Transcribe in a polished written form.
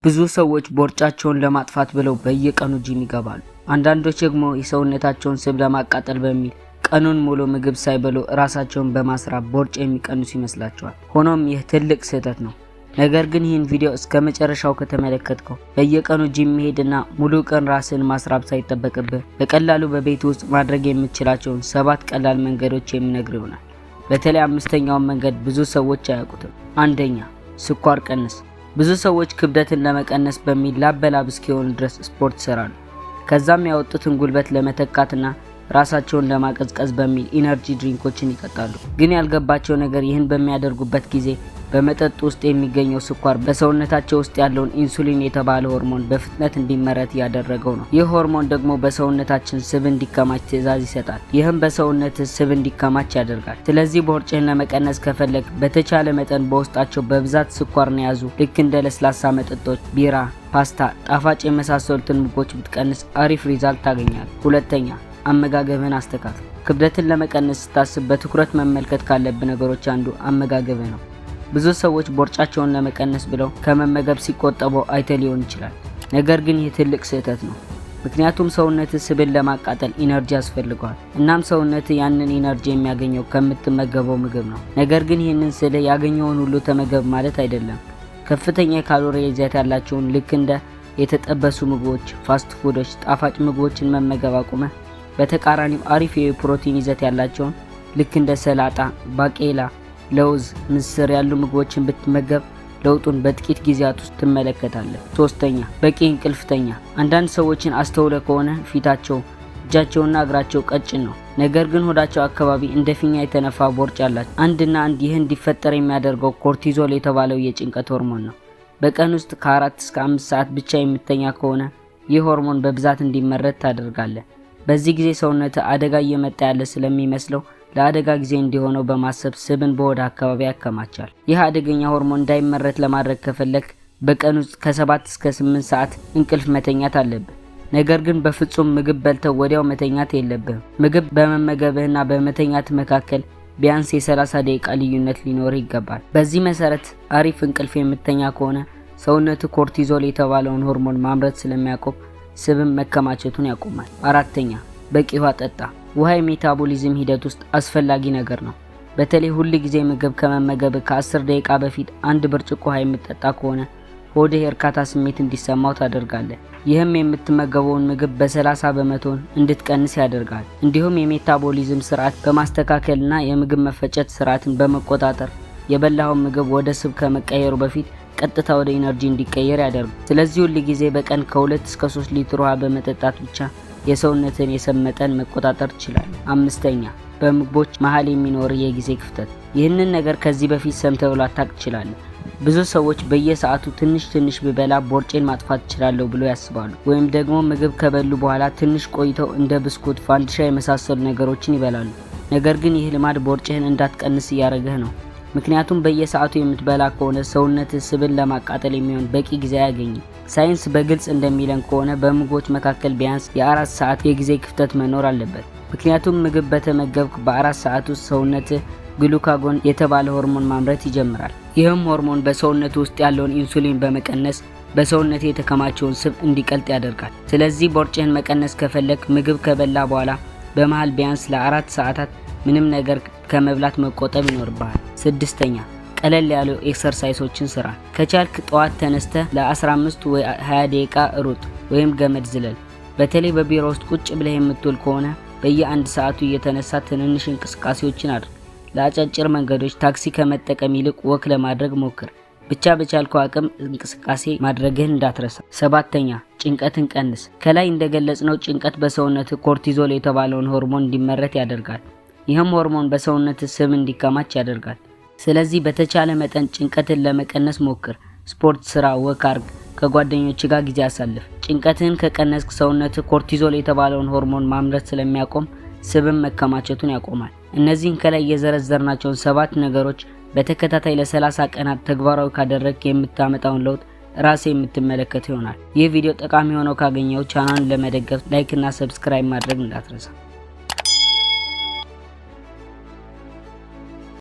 ብዙ ሰዎች ቦርጫቸውን ለማጥፋት ብለው በየቀኑ ጂም ይገባሉ። አንዳንዶች ደግሞ የሰውነታቸውን ስብ ለማቃጠል በሚል ቀኑን ሙሉ ምግብ ሳይበሉ ራሳቸውን በማስራብ ቦርጭ የሚቀንሱ ይመስላቸዋል። ሆኖም ይህ ትልቅ ስህተት ነው። ነገር ግን ይህን ቪዲዮ እስከ መጨረሻው ከተመለከትከው በየቀኑ ጂም መሄድና ሙሉ ቀን ራስን ማስራብ ሳይጠበቅብህ በቀላሉ በቤት ውስጥ ማድረግ የምትችላቸውን 7 ቀላል መንገዶች የምነግር ይሆናል። በተለይ አምስተኛውን መንገድ ብዙ ሰዎች አያውቁትም። አንደኛ፣ ስኳር ቀንስ። ብዙ ሰዎች ክብደትን ለመቀነስ በሚል ላበላብ እስኪሆኑ ድረስ ስፖርት ይሰራሉ። ከዛም ያወጡትን ጉልበት ለመተካትና ራሳቸውን ለማቀዝቀዝ በሚል ኢነርጂ ድሪንኮችን ይጠጣሉ። ግን ያልገባቸው ነገር ይህን በሚያደርጉበት ጊዜ በመጠጥ ውስጥ የሚገኘው ስኳር በሰውነታቸው ውስጥ ያለውን ኢንሱሊን የተባለ ሆርሞን በፍጥነት እንዲመረት ያደረገው ነው። ይህ ሆርሞን ደግሞ በሰውነታችን ስብ እንዲከማች ትዕዛዝ ይሰጣል። ይህም በሰውነት ስብ እንዲከማች ያደርጋል። ስለዚህ ቦርጭህን ለመቀነስ ከፈለግ በተቻለ መጠን በውስጣቸው በብዛት ስኳርን የያዙ ልክ እንደ ለስላሳ መጠጦች፣ ቢራ፣ ፓስታ፣ ጣፋጭ የመሳሰሉትን ምግቦች ብትቀንስ አሪፍ ሪዛልት ታገኛል። ሁለተኛ፣ አመጋገብህን አስተካክል። ክብደትን ለመቀነስ ስታስብ በትኩረት መመልከት ካለብህ ነገሮች አንዱ አመጋገብህ ነው። ብዙ ሰዎች ቦርጫቸውን ለመቀነስ ብለው ከመመገብ ሲቆጠቡ አይተ ሊሆን ይችላል። ነገር ግን ይህ ትልቅ ስህተት ነው። ምክንያቱም ሰውነት ስብን ለማቃጠል ኢነርጂ ያስፈልገዋል። እናም ሰውነት ያንን ኢነርጂ የሚያገኘው ከምትመገበው ምግብ ነው። ነገር ግን ይህንን ስልህ ያገኘውን ሁሉ ተመገብ ማለት አይደለም። ከፍተኛ የካሎሪ ይዘት ያላቸውን ልክ እንደ የተጠበሱ ምግቦች፣ ፋስት ፉዶች፣ ጣፋጭ ምግቦችን መመገብ አቁመህ በተቃራኒው አሪፍ የፕሮቲን ይዘት ያላቸውን ልክ እንደ ሰላጣ፣ ባቄላ፣ ለውዝ፣ ምስር ያሉ ምግቦችን ብትመገብ ለውጡን በጥቂት ጊዜያት ውስጥ ትመለከታለህ። ሶስተኛ፣ በቂ እንቅልፍ ተኛ። አንዳንድ ሰዎችን አስተውለ ከሆነ ፊታቸው፣ እጃቸውና እግራቸው ቀጭን ነው። ነገር ግን ሆዳቸው አካባቢ እንደ ፊኛ የተነፋ ቦርጭ አላቸው። አንድ ይህ እንዲፈጠር የሚያደርገው ኮርቲዞል የተባለው የጭንቀት ሆርሞን ነው። በቀን ውስጥ ከ4 እስከ 5 ሰዓት ብቻ የምተኛ ከሆነ ይህ ሆርሞን በብዛት እንዲመረት ታደርጋለህ። በዚህ ጊዜ ሰውነት አደጋ እየመጣ ያለ ስለሚመስለው ለአደጋ ጊዜ እንዲሆነው በማሰብ ስብን በሆድ አካባቢ ያከማቻል። ይህ አደገኛ ሆርሞን እንዳይመረት ለማድረግ ከፈለክ በቀን ውስጥ ከ7 እስከ 8 ሰዓት እንቅልፍ መተኛት አለብህ። ነገር ግን በፍጹም ምግብ በልተው ወዲያው መተኛት የለብህም። ምግብ በመመገብህና በመተኛት መካከል ቢያንስ የ30 ደቂቃ ልዩነት ሊኖር ይገባል። በዚህ መሰረት አሪፍ እንቅልፍ የምተኛ ከሆነ ሰውነት ኮርቲዞል የተባለውን ሆርሞን ማምረት ስለሚያቆም ስብን መከማቸቱን ያቆማል። አራተኛ፣ በቂ ውሃ ጠጣ። ውሃ የሜታቦሊዝም ሂደት ውስጥ አስፈላጊ ነገር ነው። በተለይ ሁል ጊዜ ምግብ ከመመገብ ከ10 ደቂቃ በፊት 1 ብርጭቆ ውሃ የምትጠጣ ከሆነ ሆድህ የእርካታ ስሜት እንዲሰማው ታደርጋለህ። ይህም የምትመገበውን ምግብ በ30 በመቶ እንድትቀንስ ያደርጋል። እንዲሁም የሜታቦሊዝም ስርዓት በማስተካከልና የምግብ መፈጨት ስርዓትን በመቆጣጠር የበላውን ምግብ ወደ ስብ ከመቀየሩ በፊት ቀጥታ ወደ ኢነርጂ እንዲቀየር ያደርጋል። ስለዚህ ሁል ጊዜ በቀን ከ2 እስከ 3 ሊትር ውሃ በመጠጣት ብቻ የሰውነትን የስብ መጠን መቆጣጠር ትችላለህ። አምስተኛ፣ በምግቦች መሃል የሚኖር የጊዜ ክፍተት። ይህንን ነገር ከዚህ በፊት ሰምተው ላታውቅ ትችላለህ። ብዙ ሰዎች በየሰዓቱ ትንሽ ብበላ ቦርጬን ማጥፋት እችላለሁ ብሎ ያስባሉ። ወይም ደግሞ ምግብ ከበሉ በኋላ ትንሽ ቆይተው እንደ ብስኩት፣ ፋንዲሻ የመሳሰሉ ነገሮችን ይበላሉ። ነገር ግን ይህ ልማድ ቦርጭህን እንዳትቀንስ እያደረገህ ነው። ምክንያቱም በየሰዓቱ የምትበላ ከሆነ ሰውነት ስብን ለማቃጠል የሚሆን በቂ ጊዜ አያገኝም። ሳይንስ በግልጽ እንደሚለን ከሆነ በምግቦች መካከል ቢያንስ የ4 ሰዓት የጊዜ ክፍተት መኖር አለበት። ምክንያቱም ምግብ በተመገብክ በ4 ሰዓት ውስጥ ሰውነት ግሉካጎን የተባለ ሆርሞን ማምረት ይጀምራል። ይህም ሆርሞን በሰውነት ውስጥ ያለውን ኢንሱሊን በመቀነስ በሰውነት የተከማቸውን ስብ እንዲቀልጥ ያደርጋል። ስለዚህ ቦርጭህን መቀነስ ከፈለክ ምግብ ከበላ በኋላ በመሃል ቢያንስ ለ4 ሰዓታት ምንም ነገር ከመብላት መቆጠብ ይኖርብሃል። ስድስተኛ፣ ቀለል ያሉ ኤክሰርሳይሶችን ስራ። ከቻልክ ጠዋት ተነስተህ ለ15 ወይ 20 ደቂቃ ሩጥ ወይም ገመድ ዝለል። በተለይ በቢሮ ውስጥ ቁጭ ብለህ የምትውል ከሆነ በየ1 ሰዓቱ እየተነሳ ትንንሽ እንቅስቃሴዎችን አድርግ። ለአጫጭር መንገዶች ታክሲ ከመጠቀም ይልቅ ወክ ለማድረግ ሞክር። ብቻ በቻልከው አቅም እንቅስቃሴ ማድረግህን እንዳትረሳ። ሰባተኛ፣ ጭንቀትን ቀንስ። ከላይ እንደገለጽነው ጭንቀት በሰውነት ኮርቲዞል የተባለውን ሆርሞን እንዲመረት ያደርጋል። ይህም ሆርሞን በሰውነት ስብ እንዲከማች ያደርጋል። ስለዚህ በተቻለ መጠን ጭንቀትን ለመቀነስ ሞክር። ስፖርት ስራ፣ ወክ አድርግ፣ ከጓደኞች ጋር ጊዜ አሳልፍ። ጭንቀትን ከቀነስክ ሰውነት ኮርቲዞል የተባለውን ሆርሞን ማምረት ስለሚያቆም ስብን መከማቸቱን ያቆማል። እነዚህን ከላይ የዘረዘርናቸውን 7 ነገሮች በተከታታይ ለ30 ቀናት ተግባራዊ ካደረግክ የምታመጣውን ለውጥ ራሴ የምትመለከት ይሆናል። ይህ ቪዲዮ ጠቃሚ ሆኖ ካገኘው ቻናሉን ለመደገፍ ላይክ እና ሰብስክራይብ ማድረግ እንዳትረሳ።